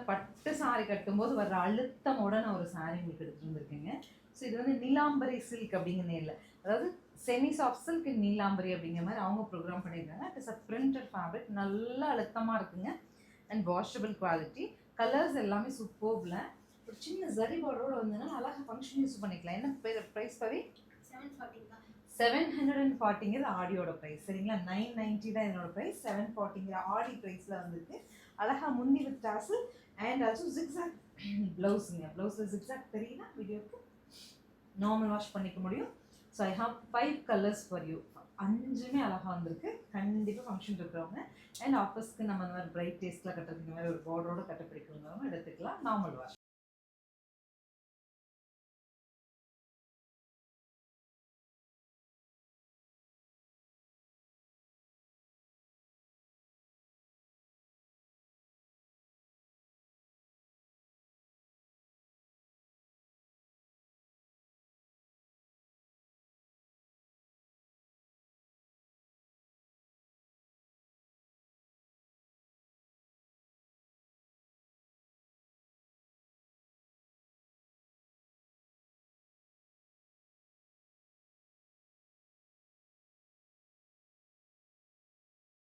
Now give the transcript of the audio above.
பட்டு சாரி கட்டும்போது வர்ற அழுத்தமோட நான் ஒரு சாரி உங்களுக்கு எடுத்துட்டு வந்திருக்கேங்க. ஸோ இது வந்து நீலாம்பரி சில்க் அப்படிங்கிற நேரில், அதாவது செமி சாஃப்ட் சில்க் நீலாம்பரி அப்படிங்கிற மாதிரி அவங்க ப்ரோக்ராம் பண்ணியிருக்காங்க. It is a printed fabric, நல்ல அழுத்தமாக இருக்குங்க அண்ட் வாஷபிள் குவாலிட்டி. கலர்ஸ் எல்லாமே சூப்பர்ல. ஒரு சின்ன ஜரி பார்டரோட வந்ததுனால அழகாக ஃபங்க்ஷன் யூஸ் பண்ணிக்கலாம். என்ன ப்ரைஸ் பவி? 740 ஆடியோட ப்ரைஸ் சரிங்களா. 990 தான் இதனோட ப்ரைஸ். 740 ஆடி ப்ரைஸில் வந்துருக்கு. அழகாக முந்தி with tassel and also zigzag ப்ளவுஸுங்க. ப்ளவுஸில் ஜிக்ஸாக் தெரியுதா வீடியோக்கு? நார்மல் வாஷ் பண்ணிக்க முடியும். So I have 5 colours for you. 5மே அழகாக வந்திருக்கு. கண்டிப்பாக ஃபங்க்ஷன் இருக்கிறவங்க அண்ட் ஆஃபீஸ்க்கு நம்ம இந்த மாதிரி பிரைட் டேஸ்ட்டில் கட்டுறதுக்கு இந்த மாதிரி ஒரு பார்டரோட கட்ட பிடிக்கிறவங்க எடுத்துக்கலாம். Normal wash.